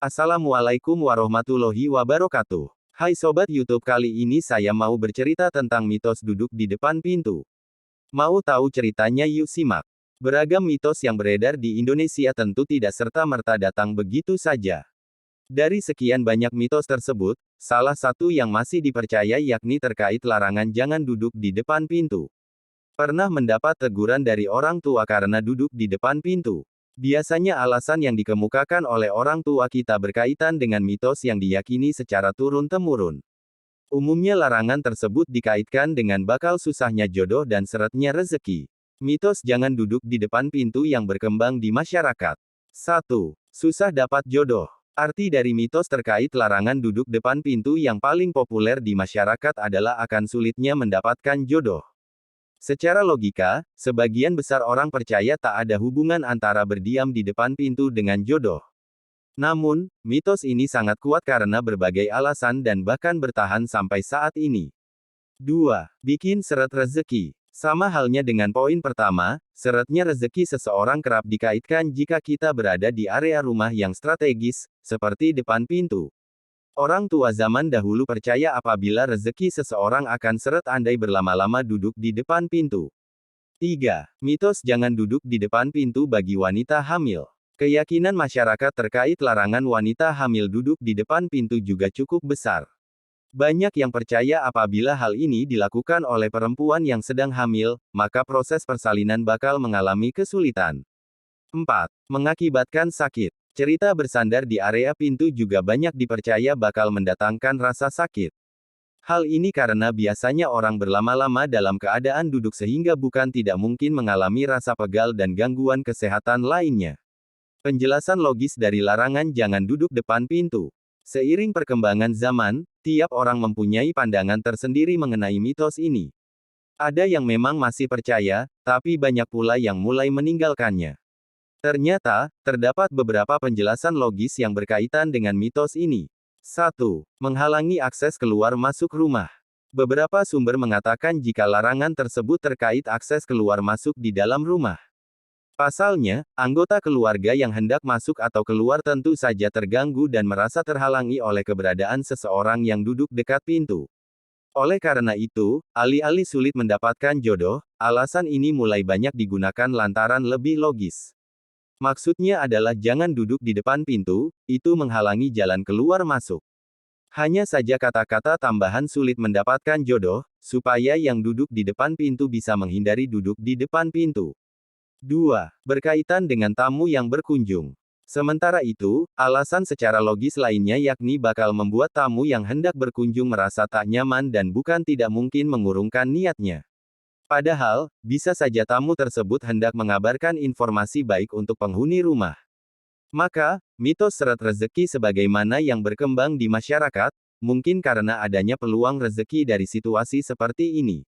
Assalamualaikum warahmatullahi wabarakatuh. Hai Sobat YouTube, kali ini saya mau bercerita tentang mitos duduk di depan pintu. Mau tahu ceritanya? Yuk simak. Beragam mitos yang beredar di Indonesia tentu tidak serta-merta datang begitu saja. Dari sekian banyak mitos tersebut, salah satu yang masih dipercaya yakni terkait larangan jangan duduk di depan pintu. Pernah mendapat teguran dari orang tua karena duduk di depan pintu? Biasanya alasan yang dikemukakan oleh orang tua kita berkaitan dengan mitos yang diyakini secara turun-temurun. Umumnya larangan tersebut dikaitkan dengan bakal susahnya jodoh dan seretnya rezeki. Mitos jangan duduk di depan pintu yang berkembang di masyarakat. 1. Susah dapat jodoh. Arti dari mitos terkait larangan duduk depan pintu yang paling populer di masyarakat adalah akan sulitnya mendapatkan jodoh. Secara logika, sebagian besar orang percaya tak ada hubungan antara berdiam di depan pintu dengan jodoh. Namun, mitos ini sangat kuat karena berbagai alasan dan bahkan bertahan sampai saat ini. 2. Bikin seret rezeki. Sama halnya dengan poin pertama, seretnya rezeki seseorang kerap dikaitkan jika kita berada di area rumah yang strategis, seperti depan pintu. Orang tua zaman dahulu percaya apabila rezeki seseorang akan seret andai berlama-lama duduk di depan pintu. 3. Mitos jangan duduk di depan pintu bagi wanita hamil. Keyakinan masyarakat terkait larangan wanita hamil duduk di depan pintu juga cukup besar. Banyak yang percaya apabila hal ini dilakukan oleh perempuan yang sedang hamil, maka proses persalinan bakal mengalami kesulitan. 4. Mengakibatkan sakit. Cerita bersandar di area pintu juga banyak dipercaya bakal mendatangkan rasa sakit. Hal ini karena biasanya orang berlama-lama dalam keadaan duduk sehingga bukan tidak mungkin mengalami rasa pegal dan gangguan kesehatan lainnya. Penjelasan logis dari larangan jangan duduk depan pintu. Seiring perkembangan zaman, tiap orang mempunyai pandangan tersendiri mengenai mitos ini. Ada yang memang masih percaya, tapi banyak pula yang mulai meninggalkannya. Ternyata, terdapat beberapa penjelasan logis yang berkaitan dengan mitos ini. 1. Menghalangi akses keluar masuk rumah. Beberapa sumber mengatakan jika larangan tersebut terkait akses keluar masuk di dalam rumah. Pasalnya, anggota keluarga yang hendak masuk atau keluar tentu saja terganggu dan merasa terhalangi oleh keberadaan seseorang yang duduk dekat pintu. Oleh karena itu, alih-alih sulit mendapatkan jodoh, alasan ini mulai banyak digunakan lantaran lebih logis. Maksudnya adalah jangan duduk di depan pintu, itu menghalangi jalan keluar masuk. Hanya saja kata-kata tambahan sulit mendapatkan jodoh, supaya yang duduk di depan pintu bisa menghindari duduk di depan pintu. 2. Berkaitan dengan tamu yang berkunjung. Sementara itu, alasan secara logis lainnya yakni bakal membuat tamu yang hendak berkunjung merasa tak nyaman dan bukan tidak mungkin mengurungkan niatnya. Padahal, bisa saja tamu tersebut hendak mengabarkan informasi baik untuk penghuni rumah. Maka, mitos seret rezeki sebagaimana yang berkembang di masyarakat, mungkin karena adanya peluang rezeki dari situasi seperti ini.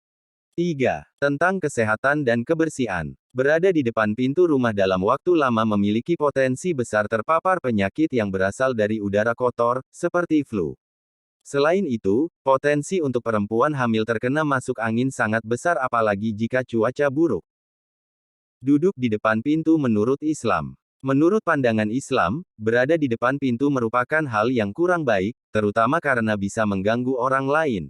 3. Tentang kesehatan dan kebersihan. Berada di depan pintu rumah dalam waktu lama memiliki potensi besar terpapar penyakit yang berasal dari udara kotor, seperti flu. Selain itu, potensi untuk perempuan hamil terkena masuk angin sangat besar apalagi jika cuaca buruk. Duduk di depan pintu menurut Islam. Menurut pandangan Islam, berada di depan pintu merupakan hal yang kurang baik, terutama karena bisa mengganggu orang lain.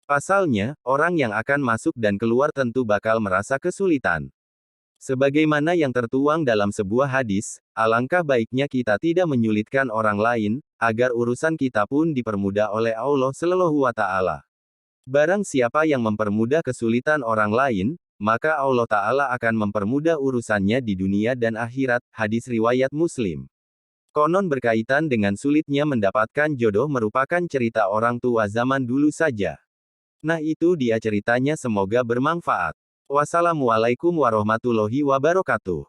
Pasalnya, orang yang akan masuk dan keluar tentu bakal merasa kesulitan. Sebagaimana yang tertuang dalam sebuah hadis, alangkah baiknya kita tidak menyulitkan orang lain, agar urusan kita pun dipermudah oleh Allah Subhanahu wa Ta'ala. Barang siapa yang mempermudah kesulitan orang lain, maka Allah Ta'ala akan mempermudah urusannya di dunia dan akhirat. Hadis riwayat Muslim. Konon berkaitan dengan sulitnya mendapatkan jodoh merupakan cerita orang tua zaman dulu saja. Nah itu dia ceritanya, semoga bermanfaat. Wassalamualaikum warahmatullahi wabarakatuh.